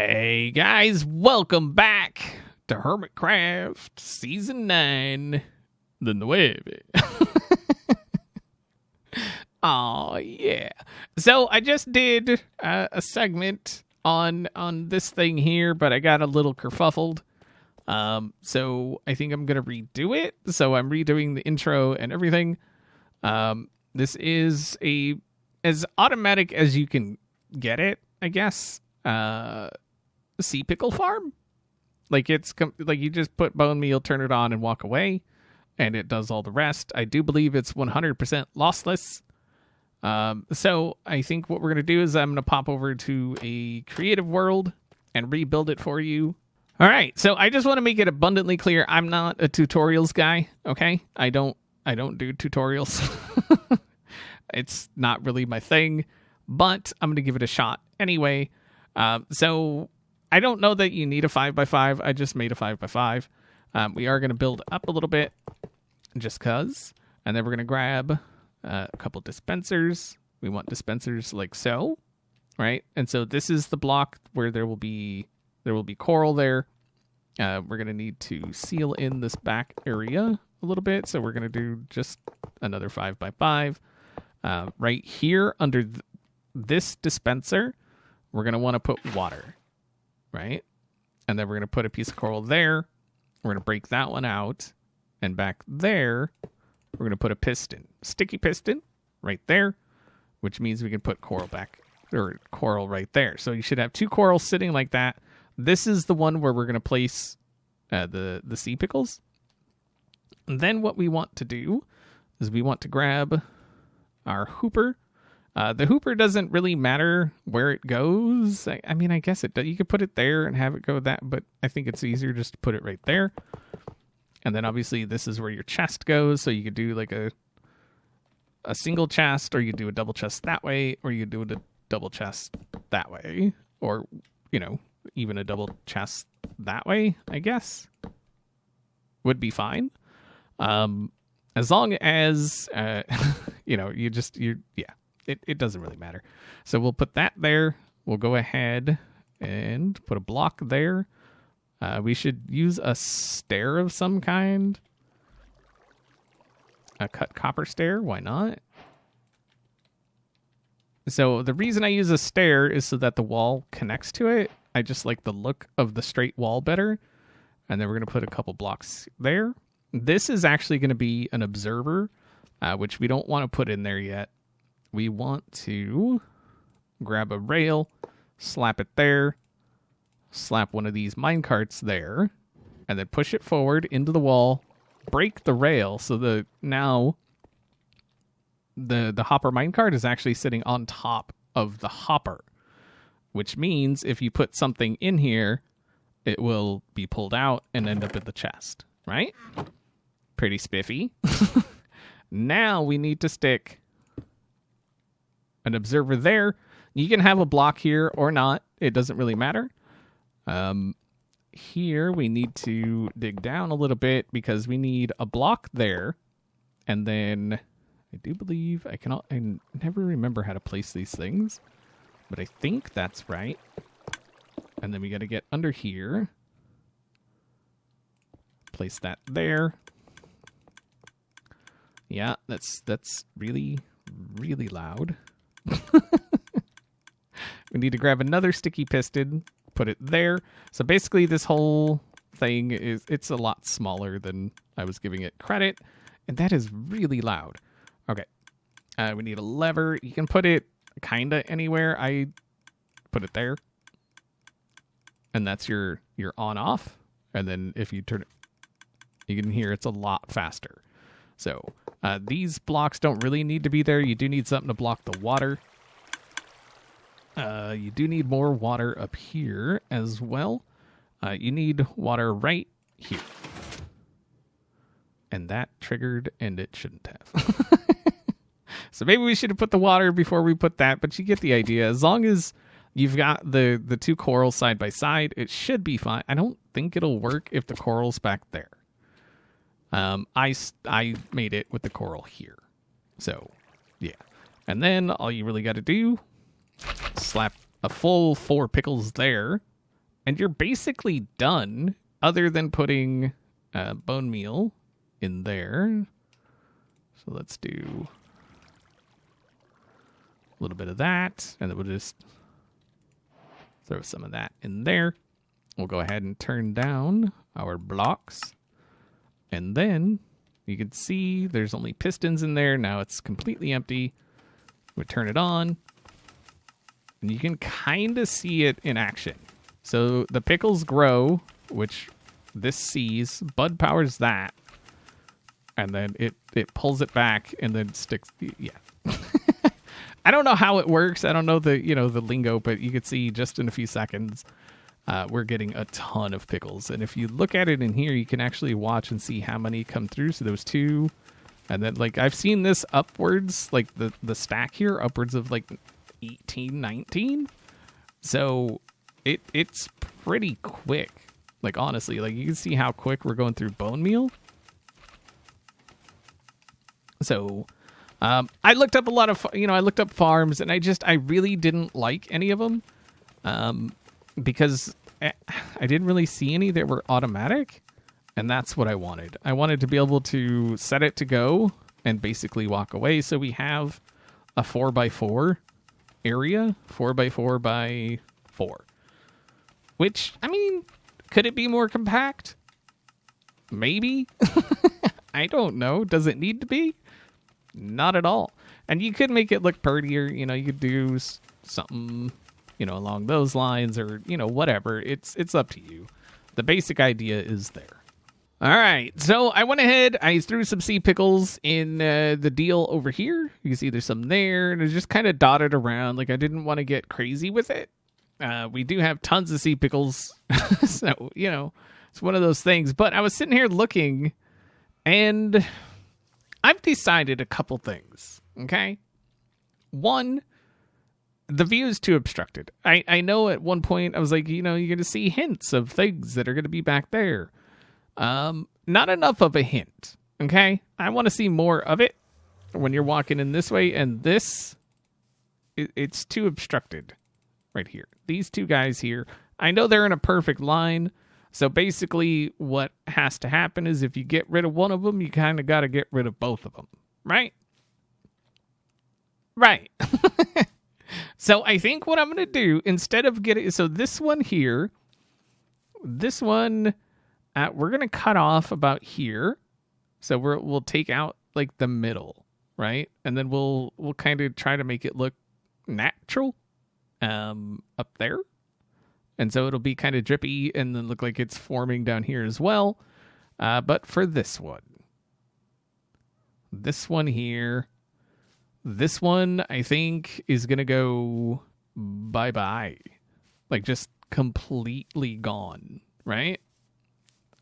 Hey guys, welcome back to Hermitcraft Season 9 de Nueve. Oh yeah. So I just did a segment on this thing here, but I got a little kerfuffled. So I think I'm going to redo it. So I'm redoing the intro and everything. This is as automatic as you can get it, I guess. Sea pickle farm, like it's like you just put bone meal, turn it on, and walk away, and it does all the rest. I do believe it's 100% lossless. So I think what we're gonna do is I'm gonna pop over to a creative world and rebuild it for you. All right. So I just want to make it abundantly clear, I'm not a tutorials guy. Okay, I don't do tutorials. It's not really my thing, but I'm gonna give it a shot anyway. So I don't know that you need a 5x5. I just made a 5x5. We are going to build up a little bit just because. And then we're going to grab a couple dispensers. We want dispensers like so, right? And so this is the block where there will be coral there. We're going to need to seal in this back area a little bit. So we're going to do just another 5x5. Right here under this dispenser, we're going to want to put water, right? And then we're going to put a piece of coral there. We're going to break that one out. And back there, we're going to put a piston, sticky piston right there, which means we can put coral right there. So you should have two corals sitting like that. This is the one where we're going to place the sea pickles. And then what we want to do is we want to grab our hooper. The hooper doesn't really matter where it goes. I mean, I guess it does. You could put it there and have it go that, but I think it's easier just to put it right there. And then obviously this is where your chest goes. So you could do like a single chest, or you do a double chest that way, or you do a double chest that way, or, even a double chest that way, I guess would be fine. As long as, It doesn't really matter. So we'll put that there. We'll go ahead and put a block there. We should use a stair of some kind. A cut copper stair. Why not? So the reason I use a stair is so that the wall connects to it. I just like the look of the straight wall better. And then we're going to put a couple blocks there. This is actually going to be an observer, which we don't want to put in there yet. We want to grab a rail, slap it there, slap one of these minecarts there, and then push it forward into the wall, break the rail so now the hopper minecart is actually sitting on top of the hopper, which means if you put something in here, it will be pulled out and end up in the chest, right? Pretty spiffy. Now we need to stick an observer there. You can have a block here or not. It doesn't really matter. Here we need to dig down a little bit because we need a block there. And then I do believe I never remember how to place these things, but I think that's right. And then we got to get under here. Place that there. Yeah, that's really, really loud. We need to grab another sticky piston, put it there. So basically this whole thing it's a lot smaller than I was giving it credit, and that is really loud. Okay. We need a lever. You can put it kind of anywhere. I put it there. And that's your on off. And then if you turn it, you can hear it's a lot faster. So these blocks don't really need to be there. You do need something to block the water. You do need more water up here as well. You need water right here. And that triggered, and it shouldn't have. So maybe we should have put the water before we put that, but you get the idea. As long as you've got the two corals side by side, it should be fine. I don't think it'll work if the coral's back there. I made it with the coral here. So, yeah. And then all you really got to do, slap a full 4 pickles there. And you're basically done, other than putting bone meal in there. So let's do a little bit of that, and then we'll just throw some of that in there. We'll go ahead and turn down our blocks. And then you can see there's only pistons in there. Now it's completely empty. We turn it on, and you can kind of see it in action. So the pickles grow, which this sees. Bud powers that. And then it pulls it back and then sticks. Yeah. I don't know how it works. I don't know the lingo, but you can see just in a few seconds, we're getting a ton of pickles. And if you look at it in here, you can actually watch and see how many come through. So there was 2. And then like I've seen this upwards, like the stack here, upwards of like 18, 19. So it's pretty quick. Like honestly, like you can see how quick we're going through bone meal. So I looked up a lot of, I looked up farms, and I really didn't like any of them because I didn't really see any that were automatic, and that's what I wanted. I wanted to be able to set it to go and basically walk away. So we have a 4x4 area, 4x4x4, which, I mean, could it be more compact? Maybe. I don't know. Does it need to be? Not at all. And you could make it look prettier. You could do something, along those lines, or, whatever. It's up to you. The basic idea is there. All right. So I went ahead. I threw some sea pickles in the deal over here. You can see there's some there, and it's just kind of dotted around. Like I didn't want to get crazy with it. We do have tons of sea pickles. So, it's one of those things. But I was sitting here looking, and I've decided a couple things, okay? One, the view is too obstructed. I know at one point I was like, you're going to see hints of things that are going to be back there. Not enough of a hint, okay? I want to see more of it when you're walking in this way, and this, it's too obstructed right here. These 2 guys here, I know they're in a perfect line. So basically what has to happen is if you get rid of one of them, you kind of got to get rid of both of them, right? Right. So I think what I'm going to do, instead of so this one here, we're going to cut off about here. So we'll take out like the middle, right? And then we'll kind of try to make it look natural up there. And so it'll be kind of drippy and then look like it's forming down here as well. But for this one here, this one I think is going to go bye-bye. Like just completely gone, right?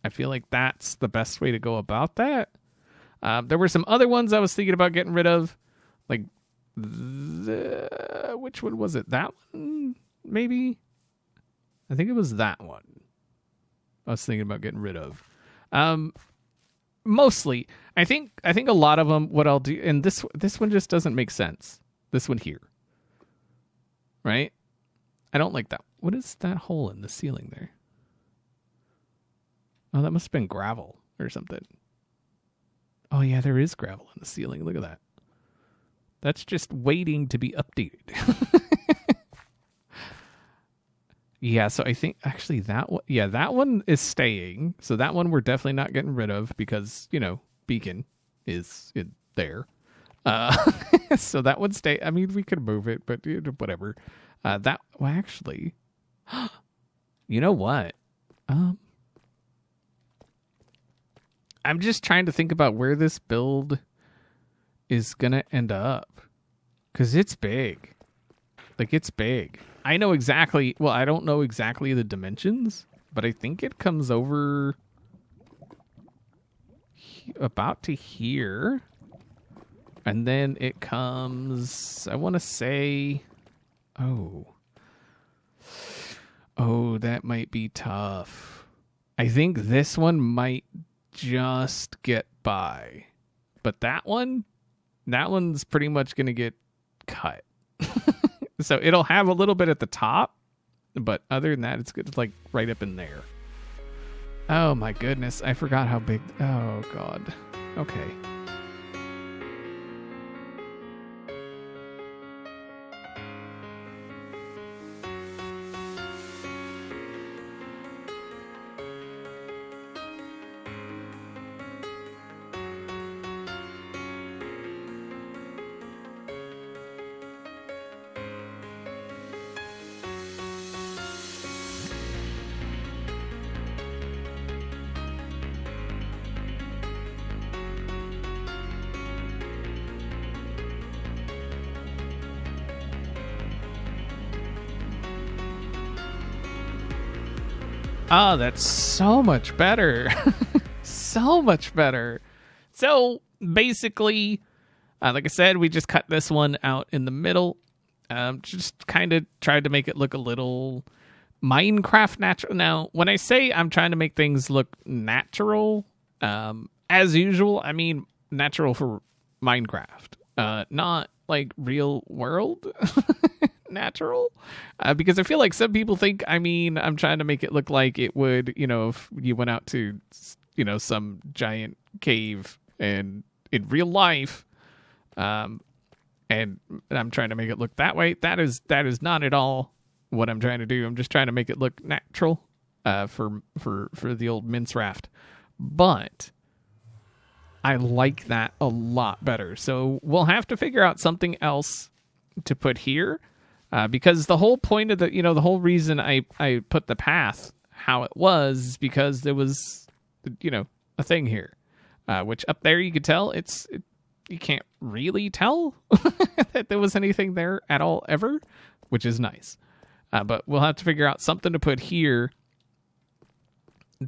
I feel like that's the best way to go about that. There were some other ones I was thinking about getting rid of. Like, which one was it? That one, maybe? I think it was that one I was thinking about getting rid of. Mostly, I think a lot of them, what I'll do, and this one just doesn't make sense. This one here. Right? I don't like that. What is that hole in the ceiling there? Oh, that must have been gravel or something. Oh, yeah, there is gravel in the ceiling. Look at that. That's just waiting to be updated. Yeah, so I think actually that one is staying. So that one we're definitely not getting rid of because, beacon is in there. So that would stay. I mean, we could move it, but whatever. Actually, you know what? I'm just trying to think about where this build is going to end up. Because it's big. Like, it's big. I know exactly, well, I don't know exactly the dimensions, but I think it comes over about to here. And then it comes, I want to say, oh, that might be tough. I think this one might just get by. But that one's pretty much going to get cut. So it'll have a little bit at the top, But other than that, it's good. It's like right up in there. Oh my goodness. I forgot how big. Oh God. Okay. Oh, that's so much better. So much better. So basically, like I said, we just cut this one out in the middle. Just kind of tried to make it look a little Minecraft natural. Now, when I say I'm trying to make things look natural, as usual, I mean natural for Minecraft, not like real world. Natural, because I feel like some people think, I mean, I'm trying to make it look like it would, if you went out to, some giant cave and in real life, and I'm trying to make it look that way. That is not at all what I'm trying to do. I'm just trying to make it look natural, for the old mince raft, but I like that a lot better. So we'll have to figure out something else to put here. Because the whole point of the whole reason I put the path how it was is because there was, a thing here, which up there you could tell you can't really tell that there was anything there at all ever, which is nice. But we'll have to figure out something to put here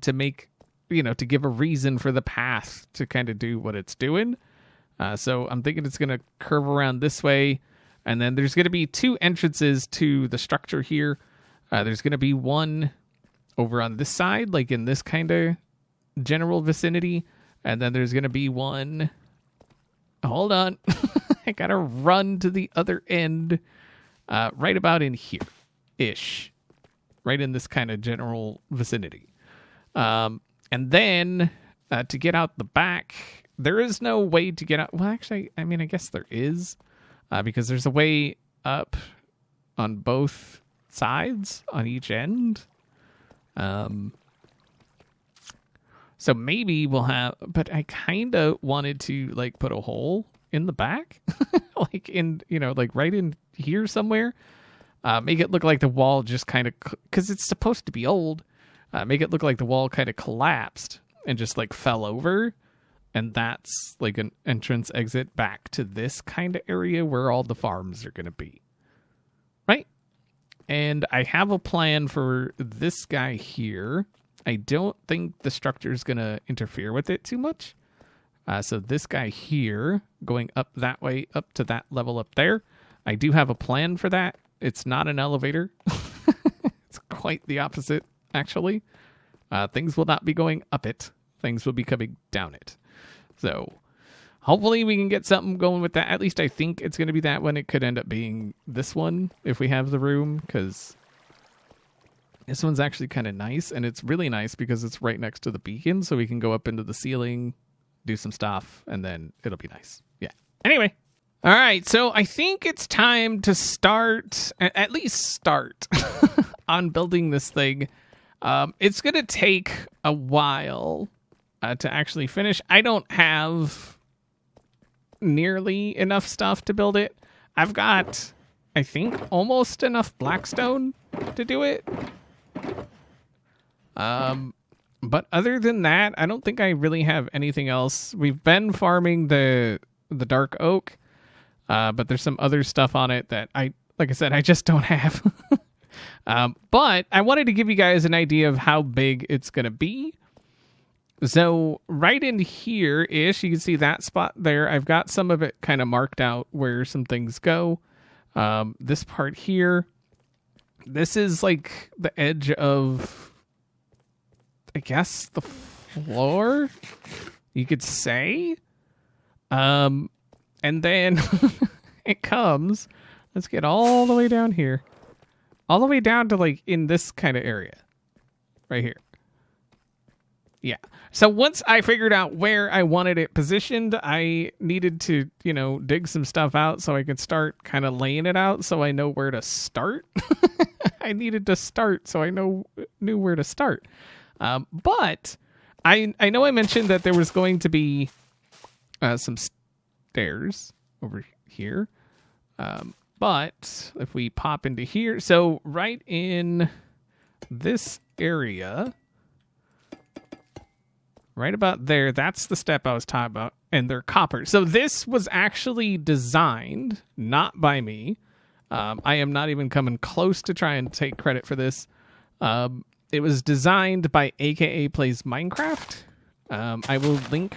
to make, to give a reason for the path to kind of do what it's doing. So I'm thinking it's going to curve around this way. And then there's going to be two entrances to the structure here. There's going to be one over on this side, like in this kind of general vicinity. And then there's going to be one... Hold on. I got to run to the other end. Right about in here-ish. Right in this kind of general vicinity. And then to get out the back, there is no way to get out... Well, actually, I mean, I guess there is... because there's a way up on both sides, on each end. So maybe we'll have... But I kind of wanted to, like, put a hole in the back. Like, in, like, right in here somewhere. Make it look like the wall just kind of... Because it's supposed to be old. Make it look like the wall kind of collapsed and just, like, fell over. And that's like an entrance exit back to this kind of area where all the farms are going to be. Right? And I have a plan for this guy here. I don't think the structure is going to interfere with it too much. So this guy here, going up that way, up to that level up there. I do have a plan for that. It's not an elevator. It's quite the opposite, actually. Things will not be going up it. Things will be coming down it. So hopefully we can get something going with that. At least I think it's going to be that one. It could end up being this one if we have the room, because this one's actually kind of nice. And it's really nice because it's right next to the beacon. So we can go up into the ceiling, do some stuff, and then it'll be nice. Yeah. Anyway. All right. So I think it's time to at least start on building this thing. It's going to take a while to actually finish. I don't have nearly enough stuff to build it. I've got, I think, almost enough blackstone to do it. But other than that, I don't think I really have anything else. We've been farming the dark oak, but there's some other stuff on it that like I said, I just don't have. But I wanted to give you guys an idea of how big it's going to be. So right in here-ish, you can see that spot there. I've got some of it kind of marked out where some things go. This part here, this is like the edge of, I guess, the floor, you could say. And then it comes, let's get all the way down here. all the way down to like in this kind of area right here. Yeah. So once I figured out where I wanted it positioned, I needed to, dig some stuff out so I could start kind of laying it out so I know where to start. I needed to start so I knew where to start. But I know I mentioned that there was going to be some stairs over here. But if we pop into here, so right in this area, right about there, that's the step I was talking about, and they're copper. So this was actually designed, not by me. I am not even coming close to try and take credit for this. It was designed by AKA Plays Minecraft. I will link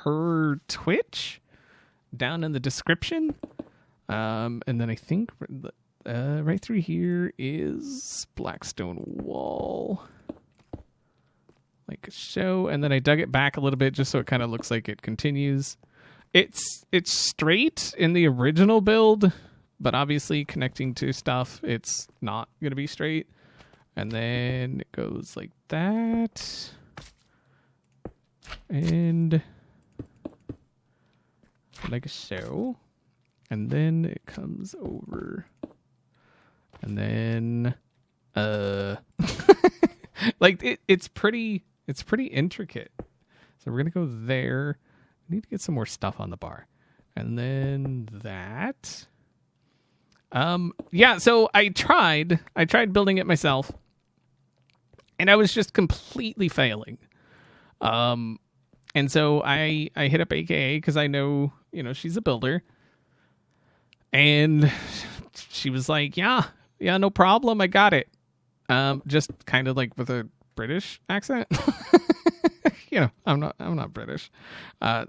her Twitch down in the description. And then I think right through here is Blackstone Wall. Like so, and then I dug it back a little bit just so it kind of looks like it continues. It's straight in the original build, but obviously connecting to stuff, it's not going to be straight. And then it goes like that. And like so. And then it comes over. And then like it's pretty intricate. So we're gonna go there. We need to get some more stuff on the bar. And then that. Yeah, so I tried building it myself. And I was just completely failing. And so I hit up AKA because I know, she's a builder. And she was like, yeah, no problem. I got it. Just kind of like with a British accent. I'm not British.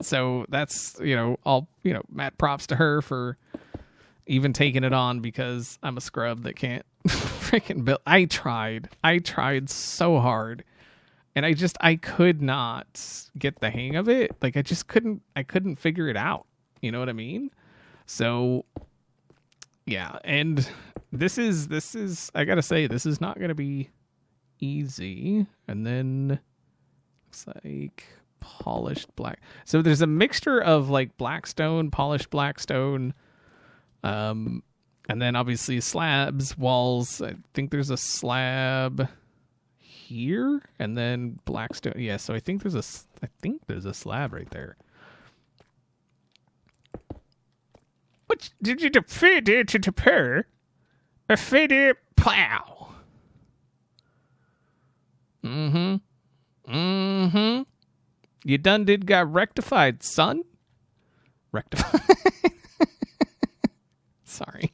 So that's, all, mad props to her for even taking it on because I'm a scrub that can't freaking build. I tried so hard and I could not get the hang of it. Like I couldn't figure it out. You know what I mean? So yeah. And this is, I gotta say, this is not going to be easy. And then looks like polished black. So there's a mixture of like blackstone, polished blackstone, and then obviously slabs, walls. I think there's a slab here, and then blackstone. Yeah, so I think there's a slab right there. What did you defeat it to prepare? A fitted plow. You done did got rectified, son. Rectified. Sorry.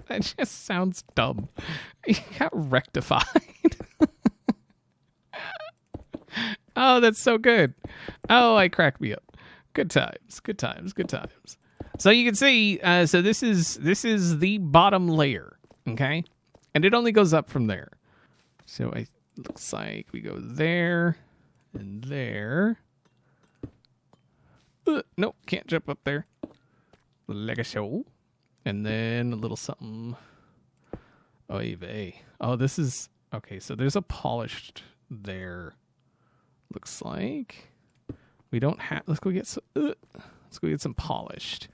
That just sounds dumb. You got rectified. Oh, that's so good. Oh, I cracked me up. Good times. So you can see, so this is the bottom layer, okay? And it only goes up from there. So it looks like we go there and there. Nope, can't jump up there. Like a show. And then a little something. Oy vey. Oh, this is... Okay, so there's a polished there. Looks like. We don't have... Let's go get some polished.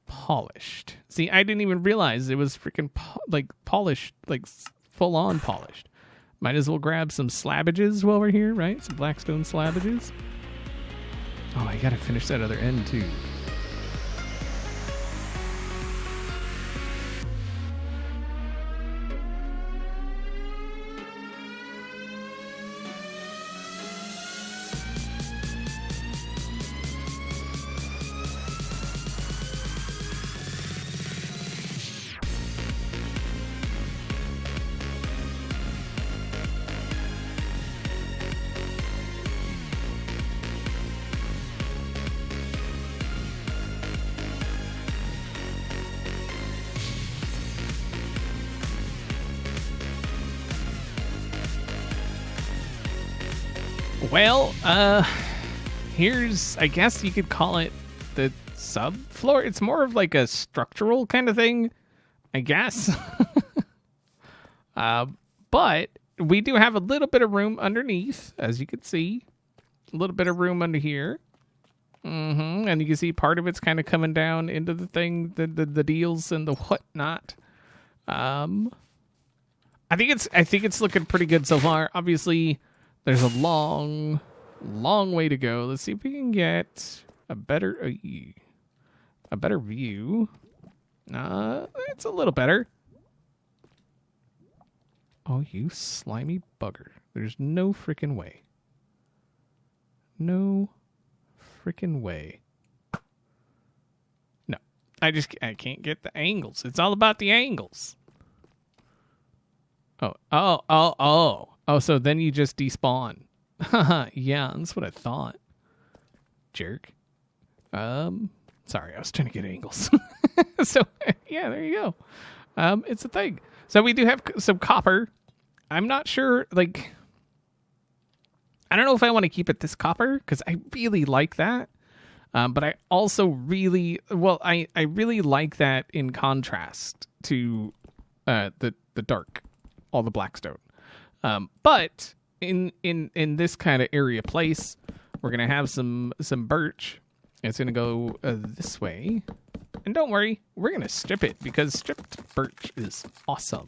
Polished. See, I didn't even realize it was freaking polished, like full on polished. Might as well grab some slabbages while we're here, right? Some blackstone slabbages. Oh, I gotta finish that other end too. Well, here's, I guess you could call it the subfloor. It's more of like a structural kind of thing, I guess. But we do have a little bit of room underneath, as you can see. A little bit of room under here. And you can see part of it's kind of coming down into the thing, the deals and the whatnot. I think it's looking pretty good so far. Obviously, there's a long way to go. Let's see if we can get a better view. It's a little better. Oh, you slimy bugger. There's no freaking way. No freaking way. No. I can't get the angles. It's all about the angles. Oh, so then you just despawn. Yeah, that's what I thought. Jerk. Sorry, I was trying to get angles. So, yeah, there you go. It's a thing. So we do have some copper. I'm not sure, like, I don't know if I want to keep it this copper, because I really like that. But I also really, I really like that in contrast to the dark, all the blackstone. But in this kind of area place, we're going to have some birch. It's going to go this way. And don't worry, we're going to strip it, because stripped birch is awesome.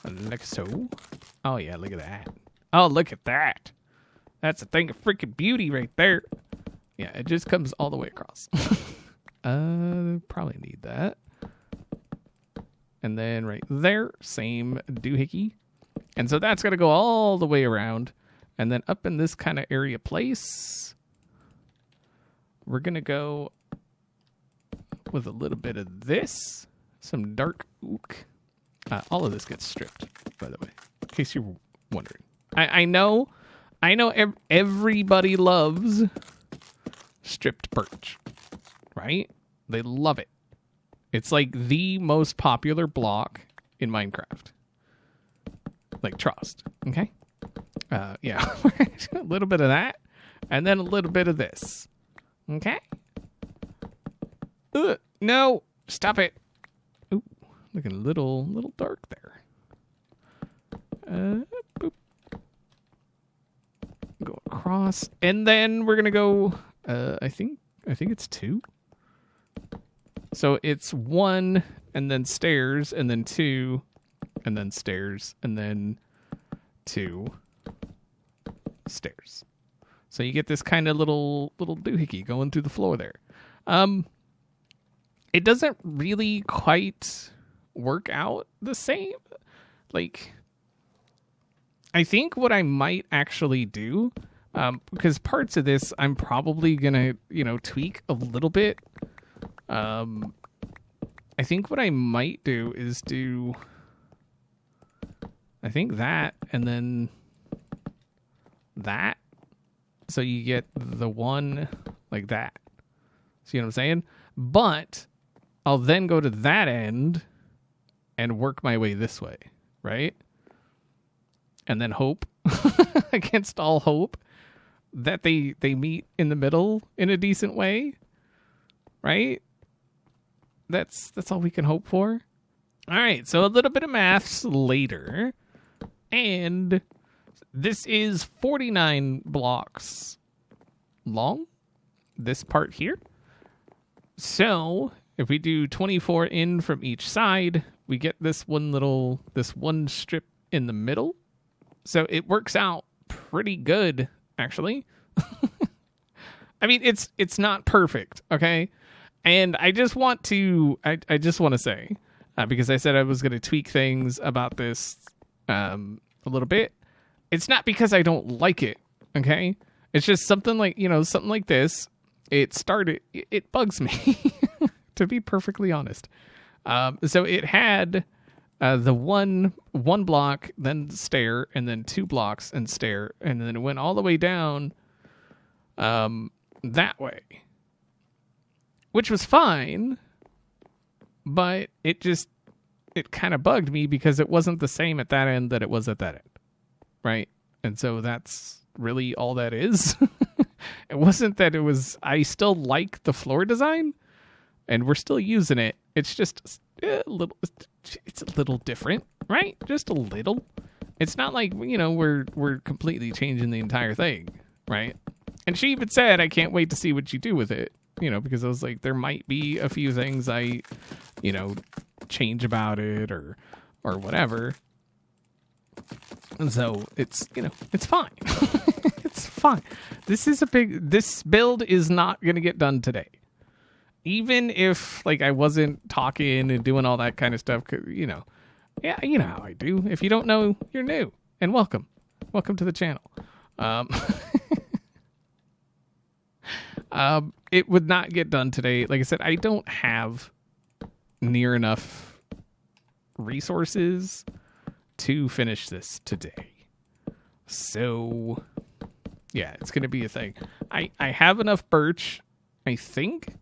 Like so. Oh, yeah, look at that. Oh, look at that. That's a thing of freaking beauty right there. Yeah, it just comes all the way across. Probably need that. And then right there, same doohickey. And so that's going to go all the way around. And then up in this kind of area place, we're going to go with a little bit of this. Some dark oak. All of this gets stripped, by the way, in case you're wondering. I know everybody loves stripped birch, right? They love it. It's like the most popular block in Minecraft. Like, trust, okay? Yeah, a little bit of that, and then a little bit of this, okay? No, stop it. Ooh, looking a little dark there. Boop. Go across, and then we're gonna go. I think it's 2. So it's 1, and then stairs, and then 2, and then stairs, and then 2 stairs. So you get this kind of little doohickey going through the floor there. It doesn't really quite work out the same. Like, I think what I might actually do, because parts of this I'm probably gonna, tweak a little bit. I think what I might do is I think that, and then that. So you get the one like that. See what I'm saying? But I'll then go to that end and work my way this way, right? And then hope, against all hope, that they meet in the middle in a decent way, right? That's all we can hope for. All right, so a little bit of maths later. And this is 49 blocks long, this part here. So if we do 24 in from each side, we get this one strip in the middle. So it works out pretty good, actually. I mean, it's not perfect, okay? And I just want to say, because I said I was going to tweak things about this a little bit. It's not because I don't like it, okay? It's just something like this. It bugs me, to be perfectly honest. So it had the one block, then stair, and then 2 blocks and stair, and then it went all the way down that way, which was fine, but it kind of bugged me because it wasn't the same at that end that it was at that end, right? And so that's really all that is. It wasn't that it was, I still like the floor design and we're still using it. It's just a little, it's a little different, right? Just a little. It's not like, we're completely changing the entire thing, right? And she even said, I can't wait to see what you do with it, because I was like, there might be a few things I, change about it or whatever. And so it's, it's fine. It's fine. This build is not going to get done today. Even if I wasn't talking and doing all that kind of stuff, yeah, you know how I do. If you don't know, you're new, and welcome to the channel. It would not get done today. Like I said, I don't have near enough resources to finish this today. So, yeah, it's going to be a thing. I have enough birch, I think.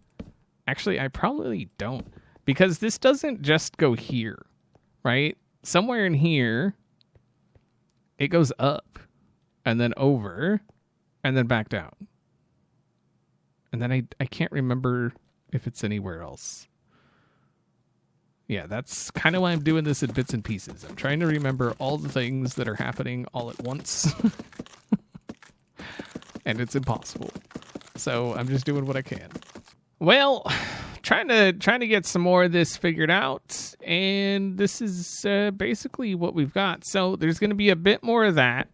Actually, I probably don't, because this doesn't just go here, right? Somewhere in here, it goes up, and then over, and then back down. And then I can't remember if it's anywhere else. Yeah, that's kind of why I'm doing this in bits and pieces. I'm trying to remember all the things that are happening all at once. And it's impossible. So I'm just doing what I can. Well, trying to get some more of this figured out, and this is basically what we've got. So there's going to be a bit more of that,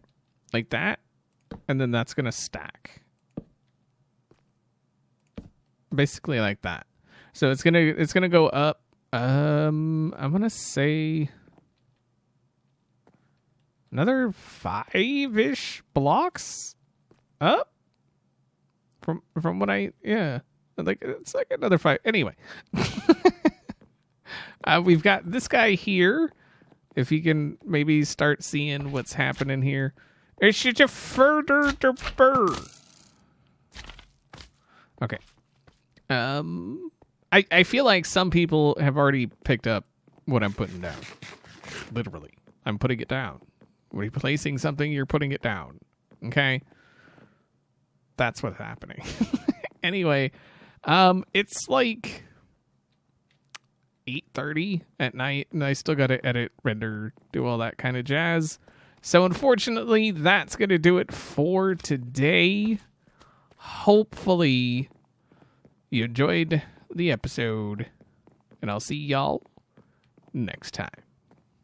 like that, and then that's going to stack. Basically like that. So it's gonna go up. I'm gonna say another 5-ish blocks up from what it's like another 5. Anyway, we've got this guy here. If he can maybe start seeing what's happening here, it's just a further to burr. Okay. I feel like some people have already picked up what I'm putting down. Literally. I'm putting it down. When you're placing something, you're putting it down. Okay? That's what's happening. Anyway, it's like 8:30 at night, and I still got to edit, render, do all that kind of jazz. So unfortunately, that's going to do it for today. Hopefully you enjoyed the episode, and I'll see y'all next time.